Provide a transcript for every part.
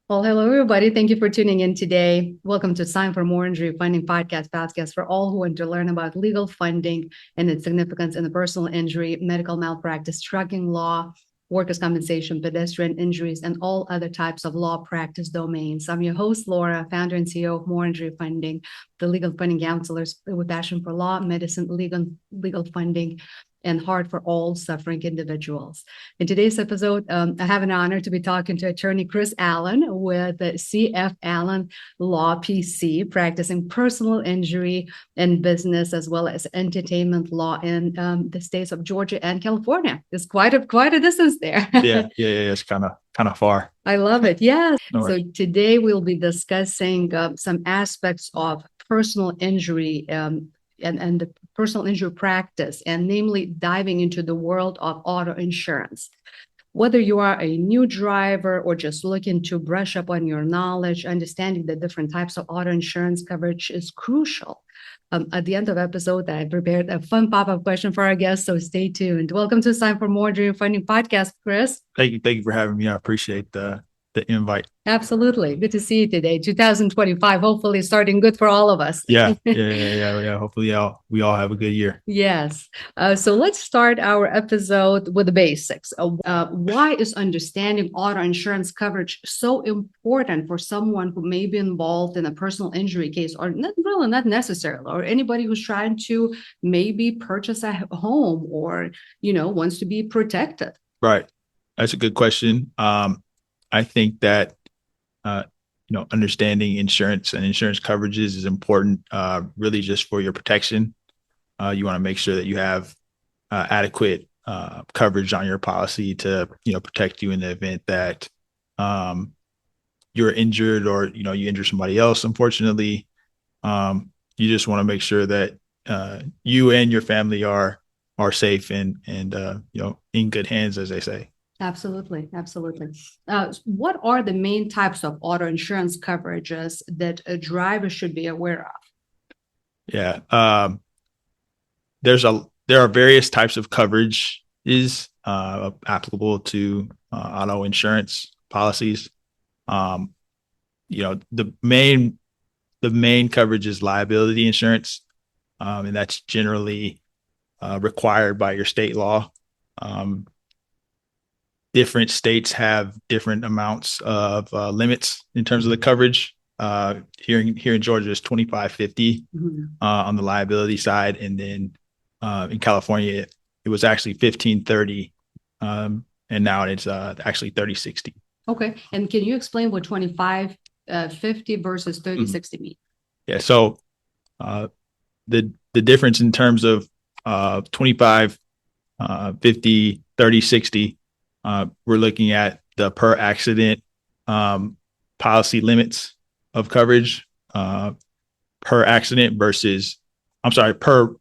Well, hello, everybody. Thank you for tuning in today. Welcome to Sign for More Injury Funding podcast for all who want to learn about legal funding and its significance in the personal injury, medical malpractice, trucking law, workers' compensation, pedestrian injuries, and all other types of law practice domains. I'm your host, Laura, founder and CEO of More Injury Funding, the legal funding counselors with passion for law, medicine, legal funding, and heart for all suffering individuals. In today's episode, I have an honor to be talking to attorney Chris Allen with CF Allen Law PC, practicing personal injury and business as well as entertainment law in the states of Georgia and California. It's quite a distance there. Yeah. It's kind of far. I love it. Yeah. No So worries. today we'll be discussing some aspects of personal injury and the personal injury practice, and namely diving into the world of auto insurance. Whether you are a new driver or just looking to brush up on your knowledge, understanding the different types of auto insurance coverage is crucial. At the end of the episode, I prepared a fun pop-up question for our guests, so stay tuned. Welcome to Sign for More Dream Funding Podcast, Chris. Thank you for having me. I appreciate the invite. Absolutely. Good to see you today. 2025, hopefully starting good for all of us. Yeah. Hopefully, we all have a good year. Yes. So let's start our episode with the basics. Why is understanding auto insurance coverage so important for someone who may be involved in a personal injury case, or not necessarily, or anybody who's trying to maybe purchase a home or, wants to be protected? Right. That's a good question. I think that understanding insurance and insurance coverages is important, really just for your protection. You want to make sure that you have adequate coverage on your policy to protect you in the event that you're injured, or you injure somebody else. Unfortunately, you just want to make sure that you and your family are safe and in good hands, as they say. Absolutely. What are the main types of auto insurance coverages that a driver should be aware of? Yeah. There are various types of coverage applicable to auto insurance policies. The main coverage is liability insurance, and that's generally required by your state law. Different states have different amounts of limits in terms of the coverage. Here in Georgia, it's 2550 on the liability side, and then in California, it was actually 1530, and now it's actually 3060. Okay, and can you explain what 2550 versus 3060 mean? Yeah, so the difference in terms of 25, 50, 3060. We're looking at the per accident policy limits of coverage per accident versus, per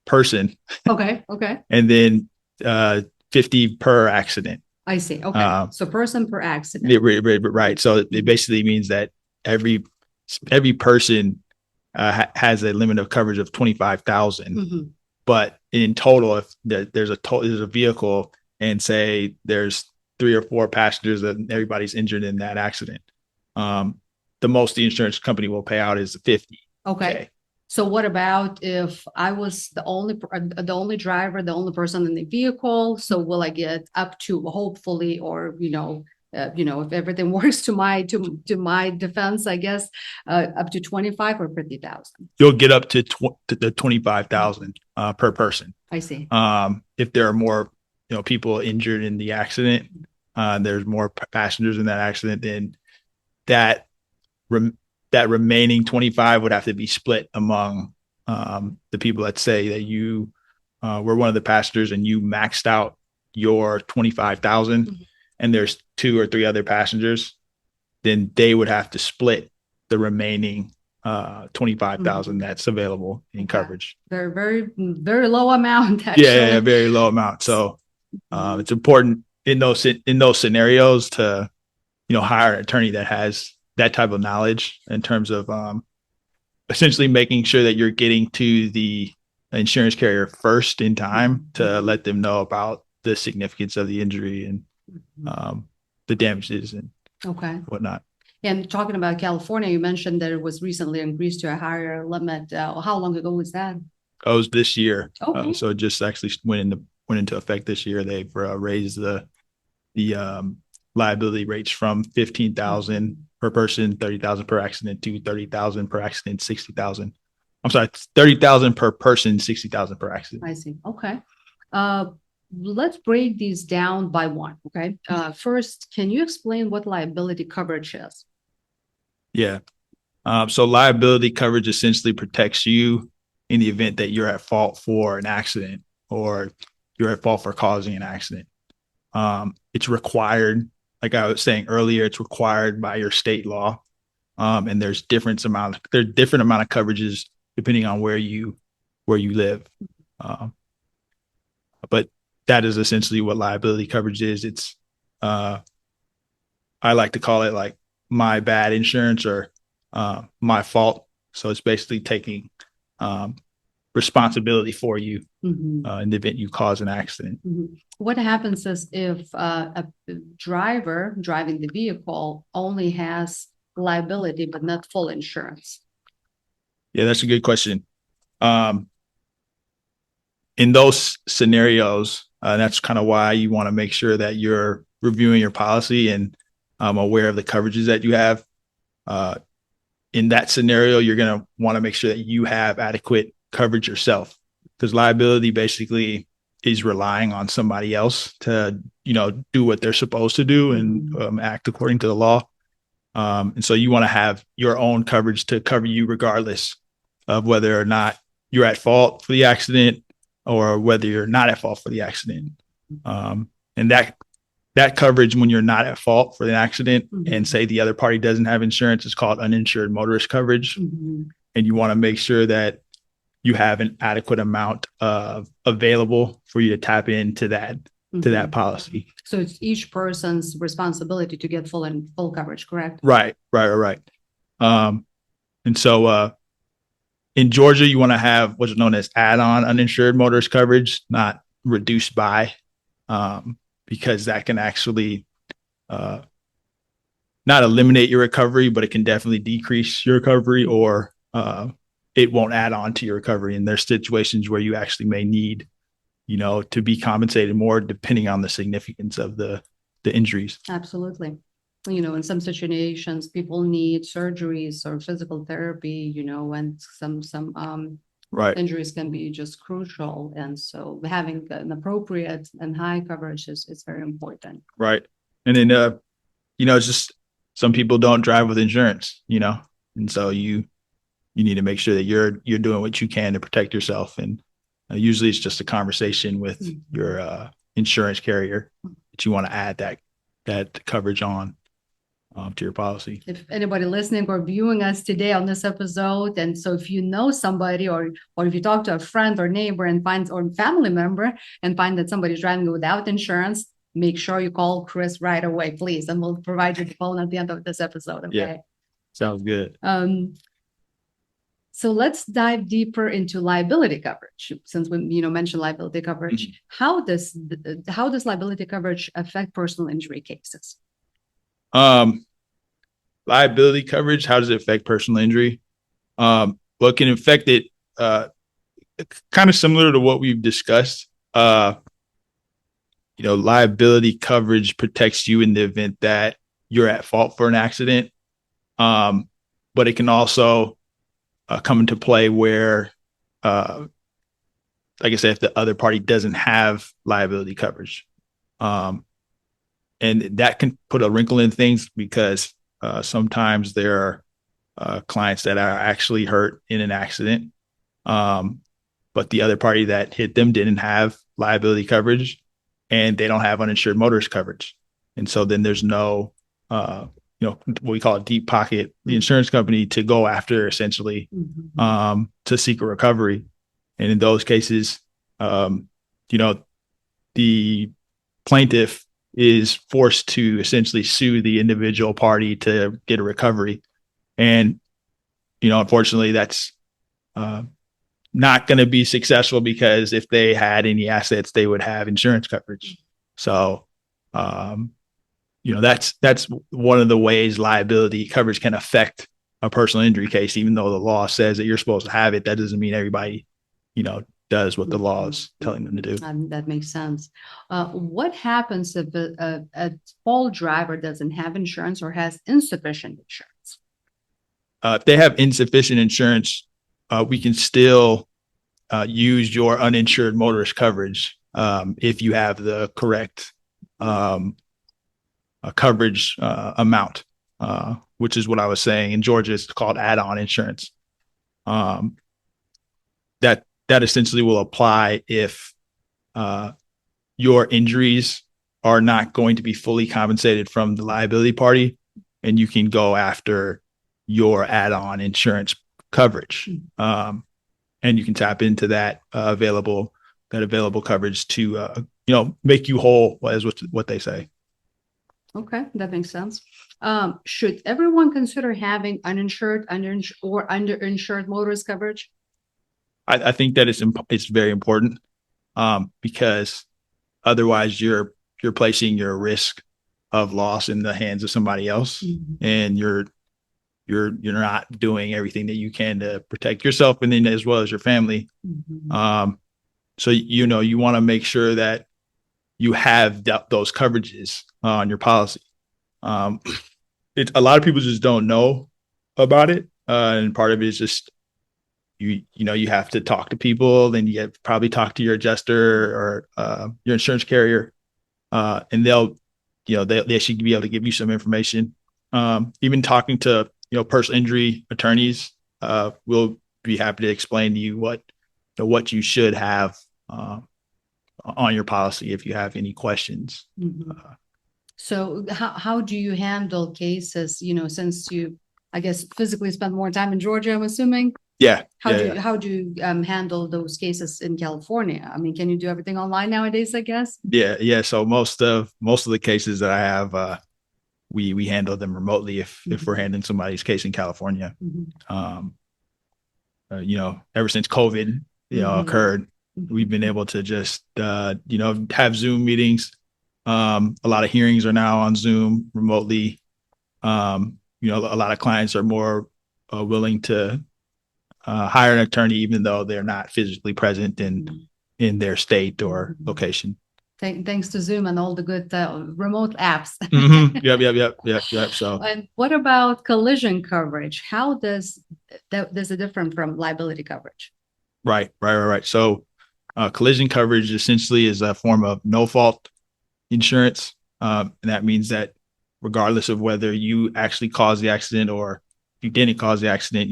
person. Okay. And then 50 per accident. I see. Okay. So person per accident. Right. So it basically means that every person has a limit of coverage of 25,000. Mm-hmm. But in total, if there's a vehicle and say there's 3 or 4 passengers and everybody's injured in that accident, the most the insurance company will pay out is 50. Okay. So what about if I was the only driver, the only person in the vehicle? So will I get up to, hopefully, or if everything works to my defense, I guess, up to 25 or 50,000? You'll get up to the 25,000 per person. I see. If there are more people injured in the accident, there's more passengers in that accident, then that remaining 25 would have to be split among the people that say that you were one of the passengers and you maxed out your 25,000. Mm-hmm. And there's 2 or 3 other passengers, then they would have to split the remaining 25,000 that's available in coverage. Very, very, very low amount, actually. Yeah, very low amount. So it's important in those scenarios to hire an attorney that has that type of knowledge in terms of essentially making sure that you're getting to the insurance carrier first in time to let them know about the significance of the injury and the damages and Okay. whatnot. And talking about California, you mentioned that it was recently increased to a higher limit. How long ago was that? It was this year. Okay. So it just actually went into effect this year. They've raised the liability rates from 15,000 per person, 30,000 per accident, to 30,000 per accident, 60,000. I'm sorry, 30,000 per person, 60,000 per accident. I see. Okay. Let's break these down by one. Okay. First, can you explain what liability coverage is? Yeah. So liability coverage essentially protects you in the event that you're at fault for an accident or you're at fault for causing an accident. It's required, like I was saying earlier, it's required by your state law. And there's different amount of coverages depending on where you live. But that is essentially what liability coverage is. It's I like to call it like my bad insurance or my fault. So it's basically taking responsibility for you in the event you cause an accident. What happens is if a driver driving the vehicle only has liability but not full insurance? Yeah, that's a good question. In those scenarios, that's kind of why you want to make sure that you're reviewing your policy and aware of the coverages that you have. In that scenario, you're going to want to make sure that you have adequate coverage yourself, because liability basically is relying on somebody else to, do what they're supposed to do and act according to the law. And so you want to have your own coverage to cover you regardless of whether or not you're at fault for the accident or whether you're not at fault for the accident. And that coverage when you're not at fault for the accident and say the other party doesn't have insurance is called uninsured motorist coverage. And you want to make sure that you have an adequate amount of available for you to tap into that policy. So it's each person's responsibility to get full coverage, correct? Right. And so in Georgia, you want to have what's known as add-on uninsured motorist coverage, not reduced by, because that can actually not eliminate your recovery, but it can definitely decrease your recovery, or it won't add on to your recovery. And there's situations where you actually may need, to be compensated more depending on the significance of the injuries. Absolutely. In some situations, people need surgeries or physical therapy, and some Right. injuries can be just crucial. And so having an appropriate and high coverage is very important. Right. And then, it's just some people don't drive with insurance, and so you need to make sure that you're doing what you can to protect yourself. And usually it's just a conversation with your insurance carrier that you want to add that coverage on to your policy. If anybody listening or viewing us today on this episode, and so if you know somebody or if you talk to a friend or neighbor and or family member and find that somebody's driving without insurance, make sure you call Chris right away, please, and we'll provide you the phone at the end of this episode. Okay. Yeah. Sounds good. So let's dive deeper into liability coverage. Since we mentioned liability coverage, how does liability coverage affect personal injury cases? Liability coverage, how does it affect personal injury? Well, it can affect it kind of similar to what we've discussed. Liability coverage protects you in the event that you're at fault for an accident. But it can also come into play where, like I said, if the other party doesn't have liability coverage. And that can put a wrinkle in things because sometimes there are clients that are actually hurt in an accident, but the other party that hit them didn't have liability coverage and they don't have uninsured motorist coverage. And so then there's no, what we call a deep pocket, the insurance company to go after essentially to seek a recovery. And in those cases, the plaintiff is forced to essentially sue the individual party to get a recovery. And, unfortunately, that's not going to be successful because if they had any assets, they would have insurance coverage. So that's one of the ways liability coverage can affect a personal injury case. Even though the law says that you're supposed to have it, that doesn't mean everybody, does what the law is telling them to do. That makes sense. What happens if a fault driver doesn't have insurance or has insufficient insurance? If they have insufficient insurance, we can still use your uninsured motorist coverage if you have the correct coverage amount, which is what I was saying. In Georgia, it's called add-on insurance. That essentially will apply if your injuries are not going to be fully compensated from the liability party, and you can go after your add-on insurance coverage. And you can tap into that available coverage to make you whole, as what they say. Okay, that makes sense. Should everyone consider having uninsured, or underinsured motorist coverage? I think that it's very important because otherwise you're placing your risk of loss in the hands of somebody else, and you're not doing everything that you can to protect yourself and then as well as your family. So you want to make sure that you have those coverages on your policy. A lot of people just don't know about it, and part of it is just you have to talk to people. Then you have to probably talk to your adjuster or your insurance carrier, and they should be able to give you some information. Even talking to personal injury attorneys will be happy to explain to you what you should have on your policy if you have any questions. So how do you handle cases, since you, I guess, physically spend more time in Georgia, I'm assuming? Yeah. How do you handle those cases in California? I mean, can you do everything online nowadays, I guess? Yeah. So most of the cases that I have, we handle them remotely if we're handling somebody's case in California. Ever since COVID, occurred, we've been able to just, have Zoom meetings. A lot of hearings are now on Zoom remotely. A lot of clients are more willing to hire an attorney, even though they're not physically present in their state or location. Thanks to Zoom and all the good remote apps. Yep. So, and what about collision coverage? How does it different from liability coverage? Right. So, collision coverage essentially is a form of no fault insurance, and that means that regardless of whether you actually caused the accident or you didn't cause the accident,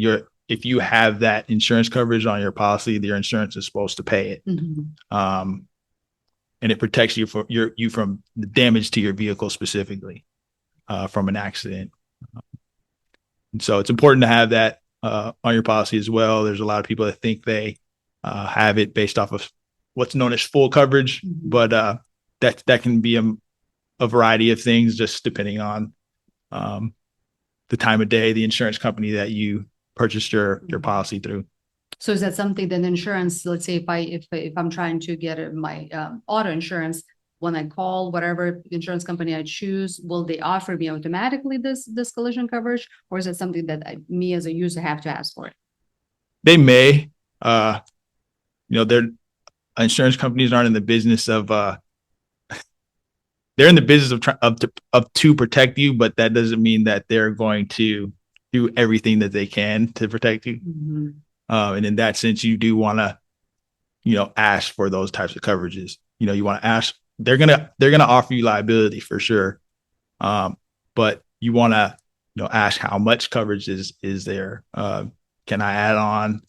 if you have that insurance coverage on your policy, your insurance is supposed to pay it. And it protects you from the damage to your vehicle specifically from an accident. And so it's important to have that on your policy as well. There's a lot of people that think they have it based off of what's known as full coverage, but that can be a variety of things, just depending on the time of day, the insurance company that you purchased your policy through. So is that something that insurance, let's say if I'm trying to get my auto insurance, when I call whatever insurance company I choose, will they offer me automatically this collision coverage, or is it something that me as a user have to ask for it? They may. Their insurance companies aren't in the business of they're in the business of to protect you, but that doesn't mean that they're going to do everything that they can to protect you. And in that sense, you do want to, ask for those types of coverages. You want to ask. They're gonna offer you liability for sure, but you want to, ask how much coverage is there. Can I add on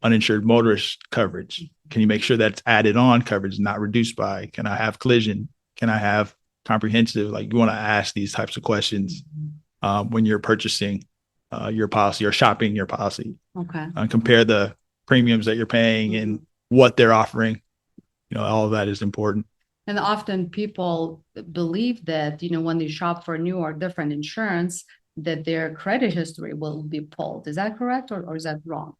uninsured motorist coverage? Can you make sure that it's added on coverage, not reduced by? Can I have collision? Can I have comprehensive? Like, you want to ask these types of questions when you're purchasing your policy or shopping your policy. Okay. Compare the premiums that you're paying and what they're offering. All of that is important. And often people believe that, when they shop for new or different insurance, that their credit history will be pulled. Is that correct, or is that wrong?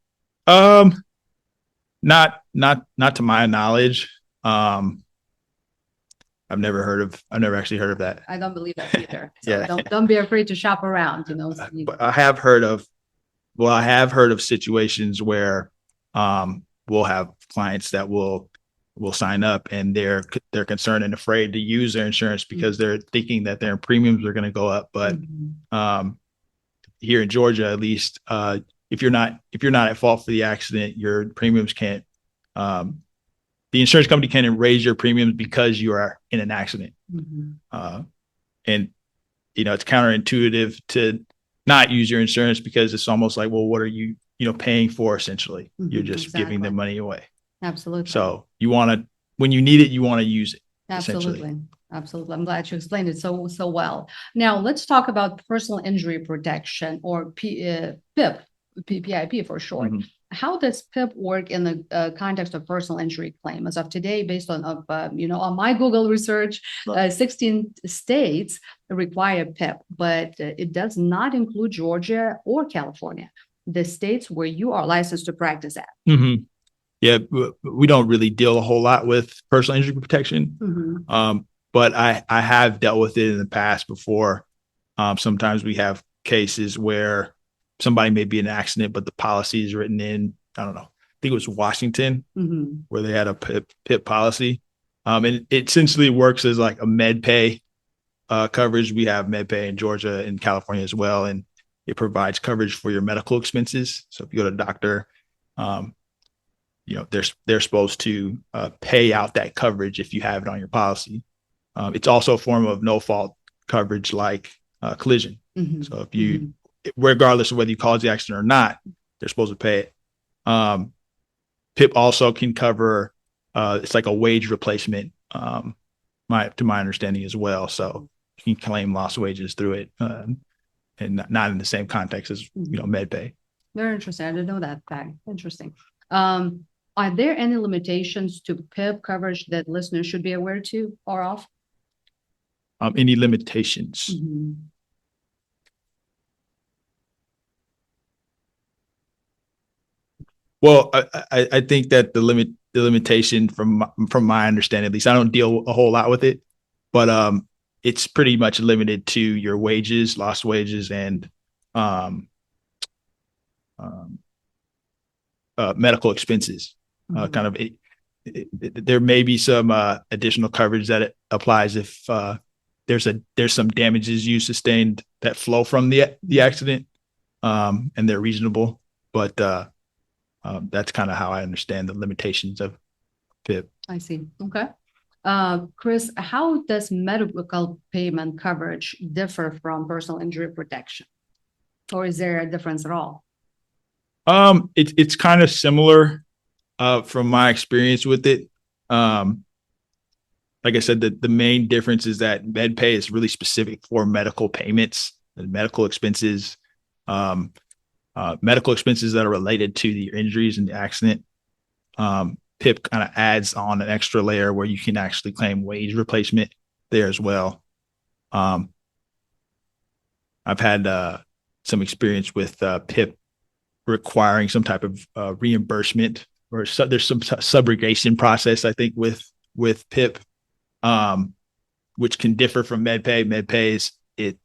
Not to my knowledge. I've never actually heard of that. I don't believe that either. So Yeah. don't be afraid to shop around, you know. But I have heard of situations where we'll have clients that will sign up and they're concerned and afraid to use their insurance because they're thinking that their premiums are going to go up. But here in Georgia, at least, if you're not at fault for the accident, your premiums can't. The insurance company can't raise your premiums because you are in an accident. And it's counterintuitive to not use your insurance because it's almost like, well, what are you paying for? Essentially, you're just giving the money away. Absolutely. So when you need it, you want to use it. Absolutely. Absolutely. I'm glad you explained it so well. Now let's talk about personal injury protection, or PIP, PIP for short. How does PIP work in the context of personal injury claim? As of today, based on on my Google research, 16 states require PIP, but it does not include Georgia or California, the states where you are licensed to practice at. Yeah, we don't really deal a whole lot with personal injury protection, but I have dealt with it in the past before. Sometimes we have cases where somebody may be in an accident, but the policy is written in, I don't know, I think it was Washington, where they had a PIP policy. And it essentially works as like a med pay coverage. We have med pay in Georgia and California as well. And it provides coverage for your medical expenses. So if you go to a doctor, they're supposed to pay out that coverage if you have it on your policy. It's also a form of no fault coverage like collision. So if you, regardless of whether you cause the accident or not, they're supposed to pay it. PIP also can cover, it's like a wage replacement, to my understanding as well. So you can claim lost wages through it, and not in the same context as, med pay. Very interesting. I didn't know that fact. Interesting. Are there any limitations to PIP coverage that listeners should be aware to or of? Any limitations? Well, I think that the limitation from my understanding, at least, I don't deal a whole lot with it, but it's pretty much limited to your wages, lost wages, and medical expenses. There may be some additional coverage that it applies if there's some damages you sustained that flow from the accident, and they're reasonable, but that's kind of how I understand the limitations of PIP. I see. Okay. Chris, how does medical payment coverage differ from personal injury protection? Or is there a difference at all? It's kind of similar from my experience with it. Like I said, the main difference is that MedPay is really specific for medical payments and medical expenses. Medical expenses that are related to the injuries and the accident. PIP kind of adds on an extra layer where you can actually claim wage replacement there as well. I've had some experience with PIP requiring some type of reimbursement, or there's some subrogation process, I think, with PIP, which can differ from MedPay. MedPay is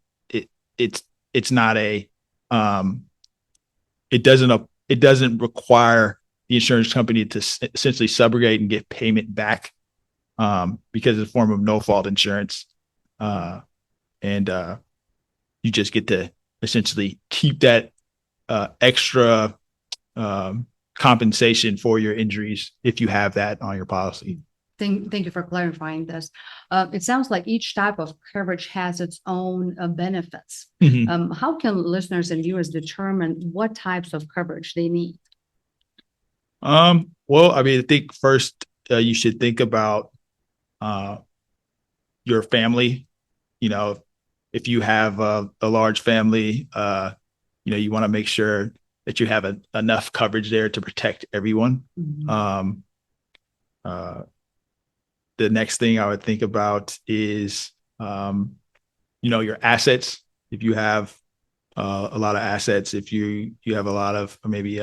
it's not a it doesn't require the insurance company to essentially subrogate and get payment back, because it's a form of no fault insurance, and you just get to essentially keep that extra compensation for your injuries if you have that on your policy. Thank you for clarifying this. It sounds like each type of coverage has its own benefits. How can listeners and viewers determine what types of coverage they need? Well, I mean, I think first you should think about your family. If you have a large family, you want to make sure that you have enough coverage there to protect everyone. The next thing I would think about is, your assets. If you have a lot of assets, if you have a lot of maybe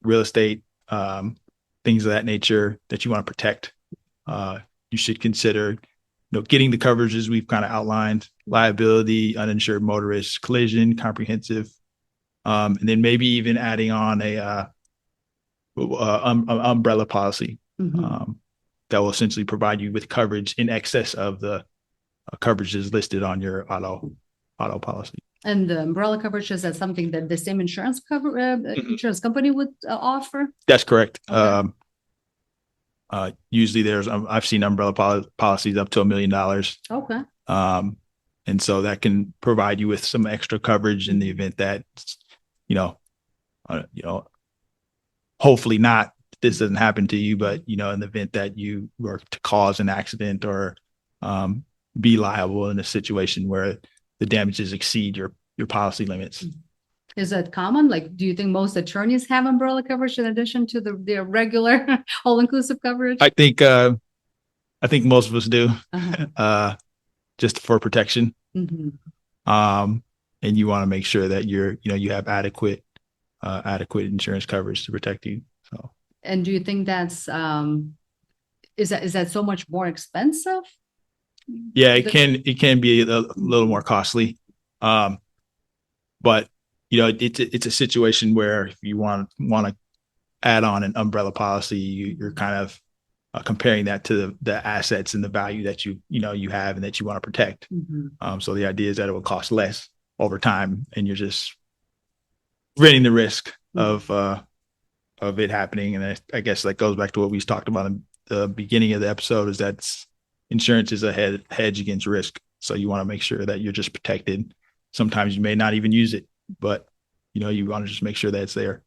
real estate, things of that nature that you want to protect, you should consider getting the coverages we've kind of outlined: liability, uninsured motorist, collision, comprehensive, and then maybe even adding on a umbrella policy that will essentially provide you with coverage in excess of the coverages listed on your auto policy. And the umbrella coverage, is that something that the same insurance insurance company would offer? That's correct. Okay. Usually I've seen umbrella policies up to $1 million. Okay. And so that can provide you with some extra coverage in the event that, hopefully not, this doesn't happen to you, but, in the event that you were to cause an accident or be liable in a situation where the damages exceed your policy limits. Is that common? Like, do you think most attorneys have umbrella coverage in addition to their regular all-inclusive coverage? I think most of us do, just for protection. And you want to make sure that you have adequate insurance coverage to protect you. So. And do you think that's is that so much more expensive? Yeah, it can be a little more costly. But it's a situation where if you want to add on an umbrella policy, you're kind of comparing that to the assets and the value that you have and that you want to protect. So the idea is that it will cost less over time, and you're just running the risk of it happening. And I guess that goes back to what we talked about in the beginning of the episode, is that insurance is a hedge against risk. So you want to make sure that you're just protected. Sometimes you may not even use it, but you want to just make sure that it's there.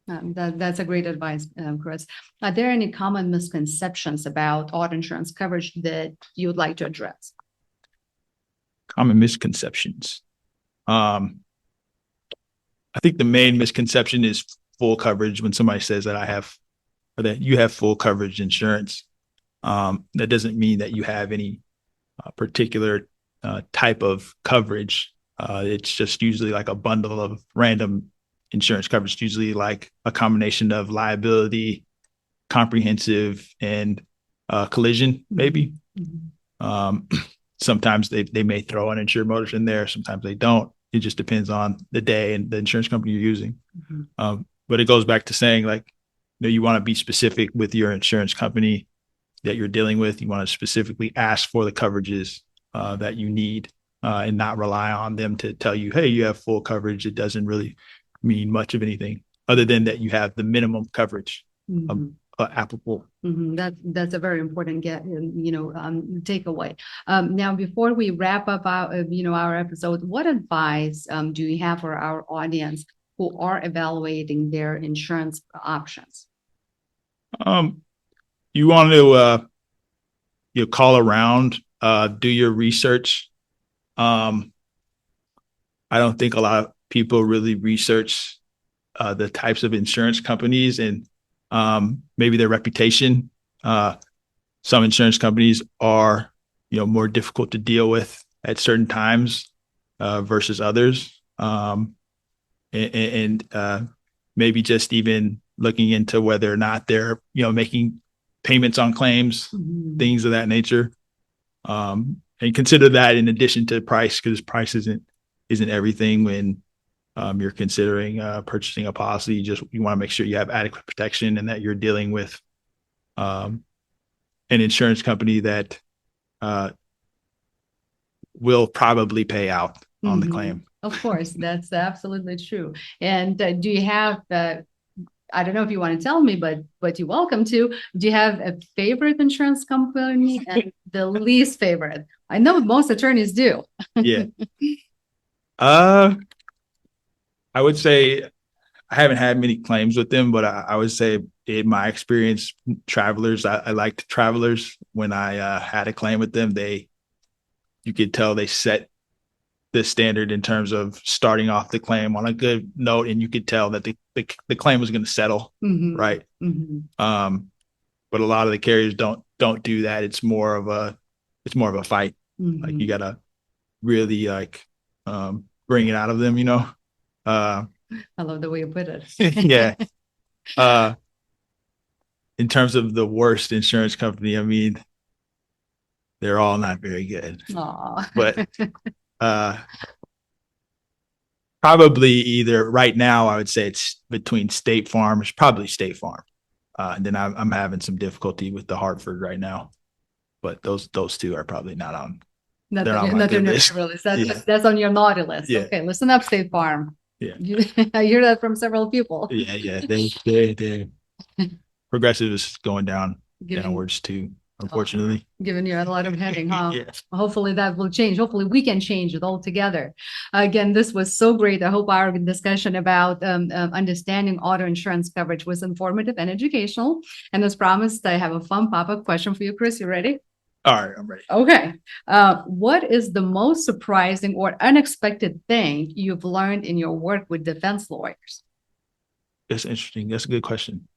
That's a great advice, Chris. Are there any common misconceptions about auto insurance coverage that you would like to address? Common misconceptions. I think the main misconception is full coverage. When somebody says that you have full coverage insurance, that doesn't mean that you have any particular type of coverage. It's just usually like a bundle of random insurance coverage, usually like a combination of liability, comprehensive, and collision, maybe. Sometimes they may throw an uninsured motorist in there. Sometimes they don't. It just depends on the day and the insurance company you're using. But it goes back to saying, like, you want to be specific with your insurance company that you're dealing with. You want to specifically ask for the coverages that you need, and not rely on them to tell you, hey, you have full coverage. It doesn't really mean much of anything other than that you have the minimum coverage applicable. That's a very important takeaway. Now, before we wrap up our episode, what advice do you have for our audience who are evaluating their insurance options? You want to call around, do your research. I don't think a lot of people really research the types of insurance companies and maybe their reputation. Some insurance companies are more difficult to deal with at certain times versus others, and maybe just even looking into whether or not they're making payments on claims, things of that nature. And consider that in addition to price, because price isn't everything when you're considering purchasing a policy. You want to make sure you have adequate protection and that you're dealing with an insurance company that will probably pay out on the claim. Of course, that's absolutely true. And do you have I don't know if you want to tell me, but you're welcome to. Do you have a favorite insurance company and the least favorite? I know most attorneys do. Yeah. I would say I haven't had many claims with them, but I would say in my experience, Travelers, I liked Travelers. When I had a claim with them, you could tell they set the standard in terms of starting off the claim on a good note, and you could tell that the claim was going to settle, right? But a lot of the carriers don't do that. It's more of a fight. Like, you gotta really bring it out of them, I love the way you put it. Yeah. In terms of the worst insurance company, I mean, they're all not very good. Aw. But probably either right now, I would say it's between State Farm. It's probably State Farm. And then I'm having some difficulty with the Hartford right now. But those two are probably not on. Not They're on on your, my not good on your list. favorite list. That's, Yeah. that's on your naughty list. Yeah. Okay, listen up, State Farm. Yeah. I hear that from several people. Yeah. They Progressive is going Giving, downwards too, unfortunately. giving you a lot of heading, huh? Yeah. Hopefully that will change. Hopefully we can change it all together. Again, this was so great. I hope our discussion about understanding auto insurance coverage was informative and educational. And as promised, I have a fun pop-up question for you, Chris. You ready? All right, I'm ready. Okay. What is the most surprising or unexpected thing you've learned in your work with defense lawyers? That's interesting. That's a good question.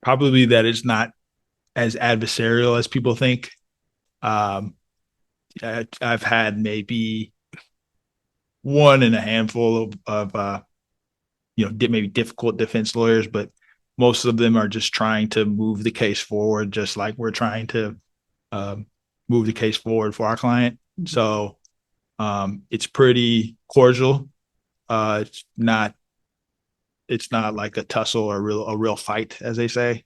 Probably that it's not as adversarial as people think. I've had maybe one in a handful of maybe difficult defense lawyers, but most of them are just trying to move the case forward, just like we're trying to move the case forward for our client. So it's pretty cordial. It's not like a tussle or a real fight, as they say.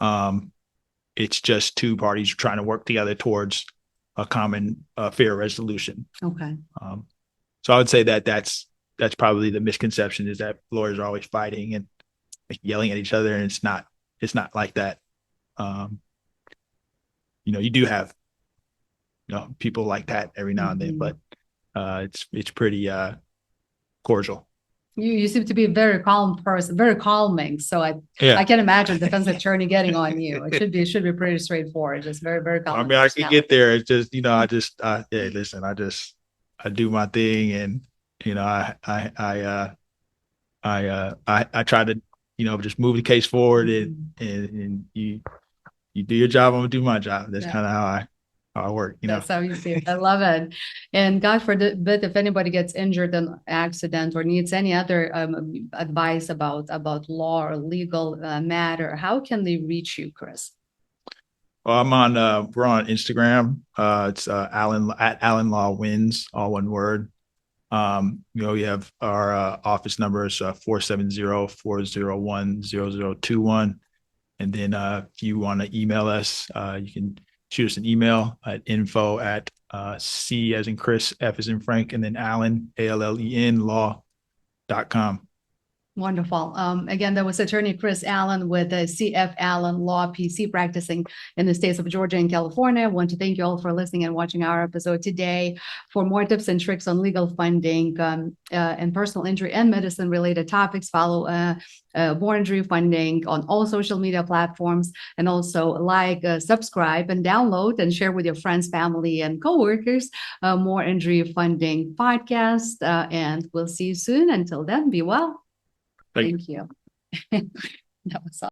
It's just two parties trying to work together towards a common fair resolution. Okay. So I would say that's probably the misconception, is that lawyers are always fighting and yelling at each other, and it's not like that. You do have people like that every now and then, but it's pretty cordial. You seem to be a very calm person, very calming. So I can imagine defense attorney getting on you. It should be pretty straightforward. Just very, very calm. I mean, I could get there. It's just, listen, I do my thing, and I try to just move the case forward, and you do your job, I'm gonna do my job. That's kind of how I work. That's how you see it. I love it. And God forbid, if anybody gets injured in an accident or needs any other advice about law or legal matter, how can they reach you, Chris? Well, we're on Instagram. It's Alan at Alan Law Wins, all one word. We have our office number is 470-401-0021. And then if you want to email us, you can shoot us an email at info@C as in Chris, F as in Frank, and then Allen, ALLEN, law.com. Wonderful. Again, that was attorney Chris Allen with CF Allen Law PC, practicing in the states of Georgia and California. I want to thank you all for listening and watching our episode today. For more tips and tricks on legal funding and personal injury and medicine related topics, follow More Injury Funding on all social media platforms, and also subscribe and download and share with your friends, family, and coworkers More Injury Funding podcast. And we'll see you soon. Until then, be well. Thank you. That was awesome.